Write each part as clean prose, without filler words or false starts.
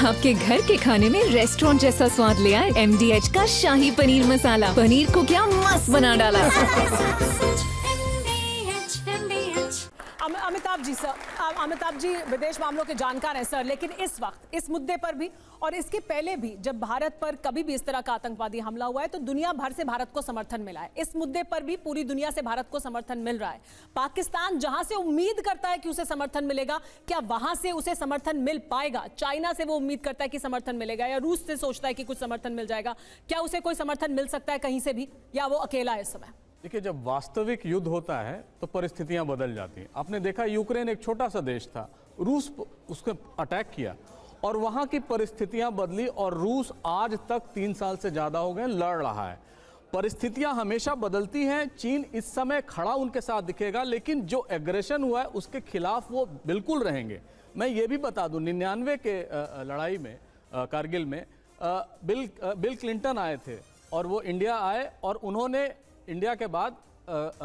आपके घर के खाने में रेस्टोरेंट जैसा स्वाद ले आए MDH का शाही पनीर मसाला। पनीर को क्या मस्त बना डाला। अमिताभ जी विदेश मामलों के जानकार हैं सर, लेकिन इस वक्त इस मुद्दे पर भी और इसके पहले भी जब भारत पर कभी भी इस तरह का आतंकवादी हमला हुआ है तो दुनिया भर से भारत को समर्थन मिला है। इस मुद्दे पर भी पूरी दुनिया से भारत को समर्थन मिल रहा है। पाकिस्तान जहां से उम्मीद करता है कि उसे समर्थन मिलेगा, क्या वहां से उसे समर्थन मिल पाएगा? चाइना से वो उम्मीद करता है कि समर्थन मिलेगा, या रूस से सोचता है कि कुछ समर्थन मिल जाएगा? क्या उसे कोई समर्थन मिल सकता है कहीं से भी, या वो अकेला है इस समय? देखिए, जब वास्तविक युद्ध होता है तो परिस्थितियां बदल जाती हैं। आपने देखा यूक्रेन एक छोटा सा देश था, रूस उसको अटैक किया और वहां की परिस्थितियां बदली और रूस आज तक 3 साल से ज्यादा हो गए लड़ रहा है। परिस्थितियां हमेशा बदलती हैं। चीन इस समय खड़ा उनके साथ दिखेगा, लेकिन जो एग्रेशन हुआ है उसके खिलाफ वो बिल्कुल रहेंगे। मैं ये भी बता दूं, 99 के लड़ाई में कारगिल में बिल क्लिंटन आए थे और वो इंडिया आए और उन्होंने इंडिया के बाद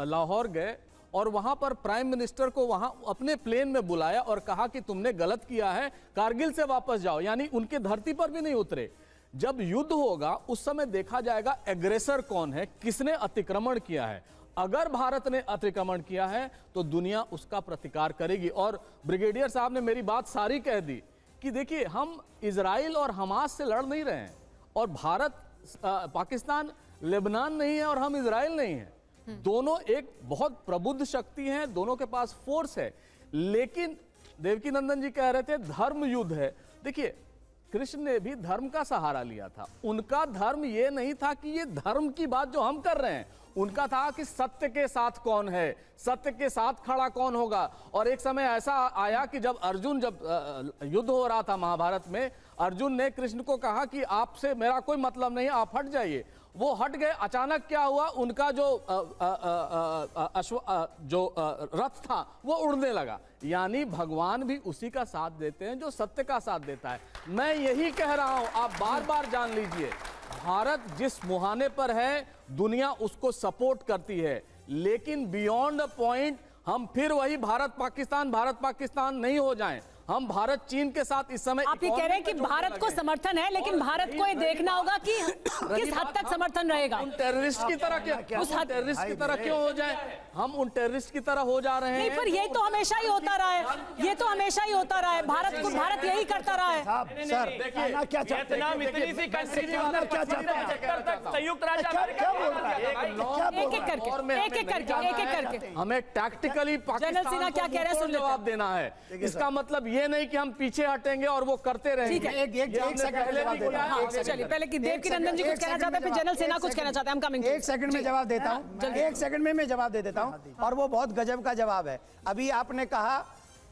लाहौर गए और वहां पर प्राइम मिनिस्टर को वहां अपने प्लेन में बुलाया और कहा कि तुमने गलत किया है, कारगिल से वापस जाओ। यानी उनके धरती पर भी नहीं उतरे। जब युद्ध होगा उस समय देखा जाएगा एग्रेसर कौन है, किसने अतिक्रमण किया है। अगर भारत ने अतिक्रमण किया है तो दुनिया उसका प्रतिकार करेगी। और ब्रिगेडियर साहब ने मेरी बात सारी कह दी कि देखिए, हम इजराइल और हमास से लड़ नहीं रहे हैं और भारत पाकिस्तान लेबनान नहीं है और हम इजराइल नहीं हैं। दोनों एक बहुत प्रबुद्ध शक्ति हैं, दोनों के पास फोर्स है। लेकिन देवकी नंदन जी कह रहे थे धर्म युद्ध है। देखिए, कृष्ण ने भी धर्म का सहारा लिया था। उनका धर्म ये नहीं था कि ये धर्म की बात जो हम कर रहे हैं, उनका था कि सत्य के साथ कौन है, सत्य के साथ खड़ा कौन होगा। और एक समय ऐसा आया कि जब अर्जुन युद्ध हो रहा था महाभारत में, अर्जुन ने कृष्ण को कहा कि आपसे मेरा कोई मतलब नहीं, आप हट जाइए। वो हट गए। अचानक क्या हुआ, उनका जो रथ था वो उड़ने लगा। यानी भगवान भी उसी का साथ देते हैं जो सत्य का साथ देता है। मैं यही कह रहा हूं, आप बार बार जान लीजिए, भारत जिस मुहाने पर है दुनिया उसको सपोर्ट करती है, लेकिन बियॉन्ड अ पॉइंट हम फिर वही भारत पाकिस्तान नहीं हो जाएं। हम भारत चीन के साथ इस समय आप ये कह रहे हैं कि भारत को समर्थन है, लेकिन भारत को ये देखना होगा कि किस हद तक समर्थन रहेगा। उन टेररिस्ट की तरह टेररिस्ट की तरह क्यों हो जाए? हम उन टेररिस्ट की तरह हो जा रहे हैं। नहीं, पर ये तो हमेशा ही होता रहा है, ये तो हमेशा ही होता रहा है। भारत यही करता रहा है। संयुक्त राज्य एक एक करके हमें टैक्टिकली पाकिस्तान क्या कह रहे हैं जवाब देना है। इसका मतलब ये नहीं कि हम पीछे हटेंगे और वो करते रहेंगे। चलिए, पहले कि देवकी नंदन जी कुछ कहना चाहते हैं, फिर जनरल सेना कुछ कहना चाहते हैं। हम कमिंग। 1 सेकंड में जवाब देता हूं, 1 सेकंड में मैं जवाब दे देता हूं, और वो बहुत गजब का जवाब है। अभी आपने कहा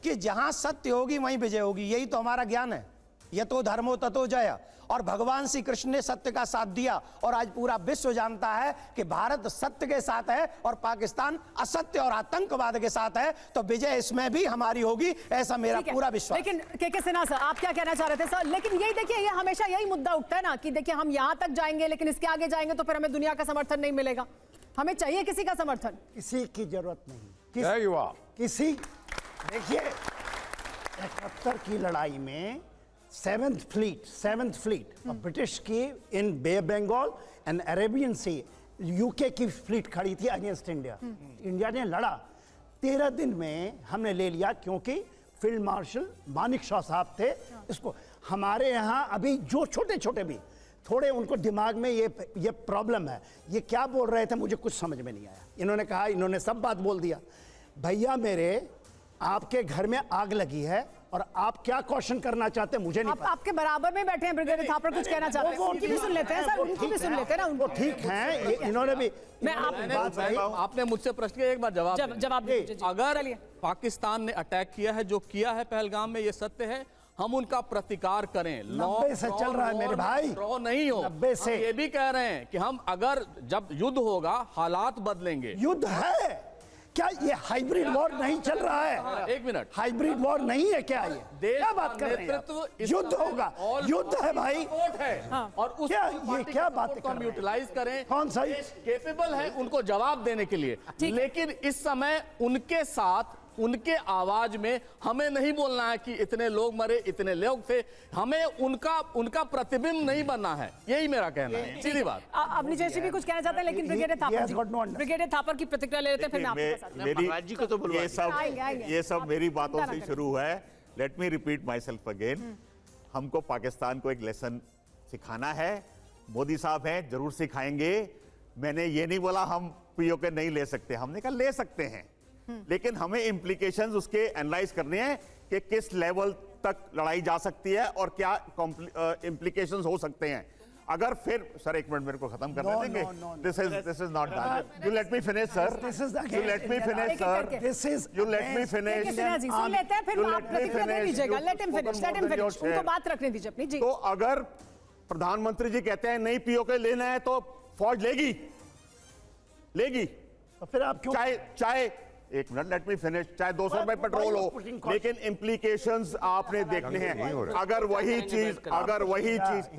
कि जहां सत्य होगी वहीं विजय होगी। यही तो हमारा ज्ञान है। यतो धर्मो ततो जय। और भगवान श्री कृष्ण ने सत्य का साथ दिया और आज पूरा विश्व जानता है कि भारत सत्य के साथ है और पाकिस्तान असत्य और आतंकवाद के साथ है। तो विजय इसमें भी हमारी होगी, ऐसा मेरा पूरा विश्वास। लेकिन के सिन्हा सर, आप क्या कहना चाह रहे थे सर? लेकिन यही देखिए, ये हमेशा यही मुद्दा उठता है ना कि देखिए, हम यहां तक जाएंगे लेकिन इसके आगे जाएंगे तो फिर हमें दुनिया का समर्थन नहीं मिलेगा। हमें चाहिए किसी का समर्थन। किसी की जरूरत नहीं। किसी देखिए, 71 की लड़ाई में 7th फ्लीट ब्रिटिश की in bay Bengal and Arabian sea, UK की फ्लीट खड़ी थी अगेंस्ट इंडिया। इंडिया ने लड़ा, 13 दिन में हमने ले लिया, क्योंकि फील्ड मार्शल मानिक शॉ साहब थे। इसको हमारे यहाँ अभी जो छोटे छोटे भी थोड़े उनको दिमाग में ये प्रॉब्लम है। ये क्या बोल रहे थे मुझे कुछ समझ में नहीं आया। इन्होंने कहा, इन्होंने सब बात बोल दिया। भैया मेरे, आपके घर में आग लगी है और आप क्या क्वेश्चन करना चाहते हैं मुझे नहीं पता। आपके बराबर में बैठे हैं ब्रिगेडियर थापर, कुछ कहना चाहते हैं? उनकी भी सुन लेते हैं सर, उनकी भी सुन लेते हैं ना। उनको ठीक है, ये इन्होंने भी। आपने मुझसे प्रश्न किया, एक बार जवाब दीजिए। अगर पाकिस्तान ने अटैक किया है, जो किया है पहलगाम में, ये सत्य है, हम उनका प्रतिकार करें। 90 से चल रहा है मेरे भाई, ड्रॉ नहीं हो। 90 से ये भी कह रहे हैं कि हम अगर जब युद्ध होगा हालात बदलेंगे। युद्ध है क्या? ये हाइब्रिड वॉर नहीं चल रहा है। 1 मिनट, हाइब्रिड वॉर नहीं है क्या? ये क्या बात कर रहे हैं? युद्ध होगा, युद्ध है भाई, और उस क्या बात हम यूटिलाइज करें। कौन सा केपेबल है उनको जवाब देने के लिए, लेकिन इस समय उनके साथ उनके आवाज में हमें नहीं बोलना है कि इतने लोग मरे, इतने लोग थे, हमें उनका प्रतिबिंब नहीं बनना है, यही मेरा कहना है, सीधी बात। अपनी जैसी भी कुछ कहना चाहते हैं, लेकिन ब्रिगेडियर थापर की प्रतिक्रिया ले लेते हैं, फिर मैं आपके पास आता हूं। ये सब मेरी बातों से शुरू है। Let me repeat my self again. हमको पाकिस्तान को एक लेसन सिखाना है। मोदी साहब हैं, जरूर सिखाएंगे। मैंने ये नहीं बोला हम पीओके नहीं ले सकते, हमने कहा ले सकते हैं, लेकिन हमें इम्प्लीकेशंस उसके एनालाइज करने हैं कि किस लेवल तक लड़ाई जा सकती है और क्या इम्प्लीकेशंस हो सकते हैं। अगर फिर सर एक मिनट मेरे को खत्म करने देंगे। This is not done. You let me finish sir. You let me finish sir. This is you let me finish. सुन लेते हैं, फिर आप प्रतिक्रिया दे दीजिएगा। लेट हिम फिनिश, उनको बात रखने दीजिए अपनी जी। तो अगर प्रधानमंत्री जी कहते हैं नहीं पीओके लेना है तो फौज लेगी। तो फिर आप क्यों चाहे एक मिनट, लेट मी फिनिश। चाहे 200 रुपए पेट्रोल हो, लेकिन इम्प्लीकेशंस आपने देखने हैं। अगर वही चीज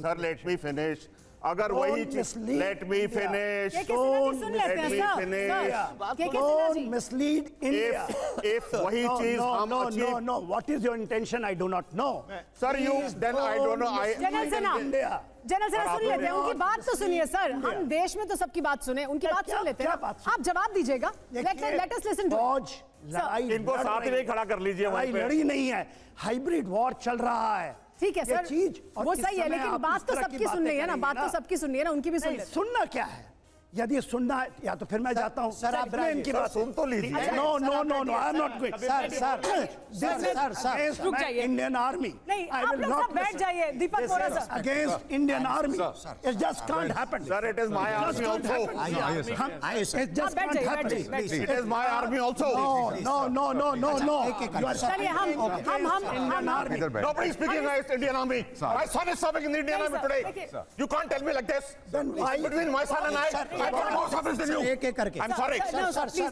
सर लेट मी फिनिश। अगर वही चीज late me finish. Don't mislead India. If वही चीज हम achieve- no. What is your intention? I do not know. Sir, then I don't know. General सेना सुन लेते हैं, उनकी बात तो सुनिए सर। हम देश में तो सबकी बात सुने, उनकी बात सुन लेते हैं। आप जवाब दीजिएगा। Let us listen to फौज लड़ाई इनको साथ में खड़ा कर लीजिए। लड़ाई लड़ी नहीं है, हाइब्रिड वॉर चल रहा है। ठीक है सर, चीज वो सही है, लेकिन बात तो सबकी सुननी है ना, बात तो सबकी सुननी है ना, उनकी भी सुन लेते हैं। सुनना क्या है? यदि सुनना है या तो फिर मैं जाता हूं। सर, आप इनकी बात सुन तो लीजिए। No I am not going. Sir रुक जाइए। इंडियन आर्मी नहीं, आप लोग सब बैठ जाइए। Deepak Bora sir. Against Indian army it just can't happen. Sir, it is my army also. It just बैठ can't जाइए, happen. बैठ जाइए। It is my army also. No. You are चलिए हम Nobody is speaking against Indian Army. My son is serving in the Indian Army today. You can't tell me like this. Then why- Between my son and I got more service than you. एक एक करके I'm sorry.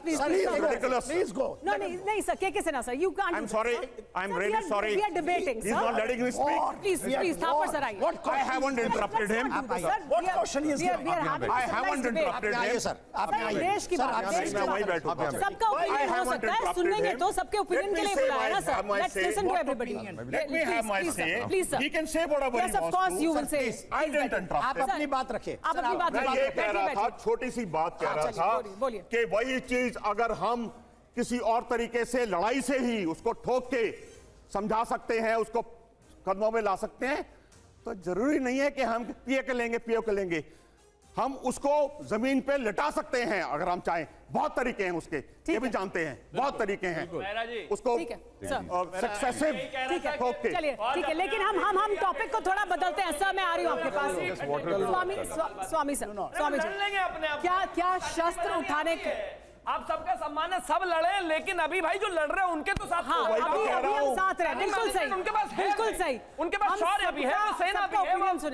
Please Ridiculous. Please go. नहीं sir, के से ना sir, you can't. I'm sorry. I'm really sorry. We are debating, He's sir. not letting me speak. Please Thapar sir आइए। What I haven't interrupted him. What question is there? I haven't interrupted आइए him. Sir, आप sir, देश की बात, देश की मैं वहीं बात। बैठूंगा। सबका I ओपिनियन हो haven't सकता है, interrupted सुनेंगे him. तो सबके ओपिनियन के लिए बुलाया ना sir. Let's listen to everybody. Let me have my say. Please sir. He can say whatever he Yes, of wants course to. you will say. I didn't interrupt आप him. अपनी बात रखिए। आप अपनी बात मैं ये कह रहा था, छोटी सी बात कह रहा था बोलिए। कि वही चीज अगर हम किसी और तरीके से लड़ाई से ही उसको ठोक के समझा सकते हैं, उसको कदमों में ला सकते हैं, तो जरूरी नहीं है कि हम पीओ के लेंगे। हम उसको जमीन पे लिटा सकते हैं अगर हम चाहें। बहुत तरीके हैं उसके, ये भी जानते हैं, बहुत तरीके हैं उसको ठीक है, सर। सक्सेसिव ठोक के। चलिए ठीक है, लेकिन हम टॉपिक को थोड़ा बदलते हैं सर। मैं आ रही हूँ आपके पास। स्वामी जी, क्या शस्त्र उठाने के आप सबका सम्मान है, सब लड़े, लेकिन अभी भाई जो लड़ रहे हैं उनके तो साथ हाँ, अभी हम साथ रहे, बिल्कुल सही, उनके पास है, बिल्कुल सही। उनके पास शौर्य भी है, वो सेना भी है,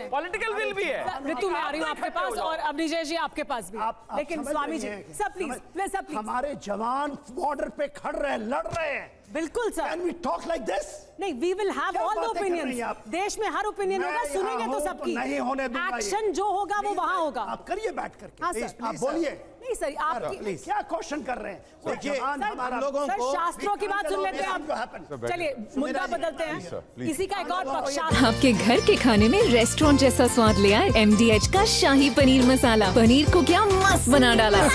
पॉलिटिकल विल भी है। ऋतु मैं आ रही हूँ आपके पास और अभिजय जी आपके पास भी। आप लेकिन समझ स्वामी रही जी हैं? सर प्लीज हमारे जवान बॉर्डर पे खड़ रहे हैं, लड़ रहे हैं। बिल्कुल sir. Can we talk like this? नहीं, वी विल हैव क्या ऑल द बातें कर रही हैं ओपिनियंस। आप? देश में हर ओपिनियन मैं होगा, सुनेंगे यहाँ तो हूँ सबकी। नहीं होने दूंगा ये। एक्शन जो होगा वो वहाँ होगा। आप करिए बैठ करके। हाँ Please, सर, आप बोलिए। नहीं सर, आपकी क्या क्वेश्चन कर रहे हैं? वो देखिए, जवान सर, हमारा- हम लोगों सर को शास्त्रों की बात सुन लेते हैं आप। चलिए मुद्दा बदलते हैं, इसी का एक और पक्ष। आपके घर के खाने में रेस्टोरेंट जैसा स्वाद ले आए MDH का शाही पनीर मसाला। पनीर को क्या मस्त बना डाला।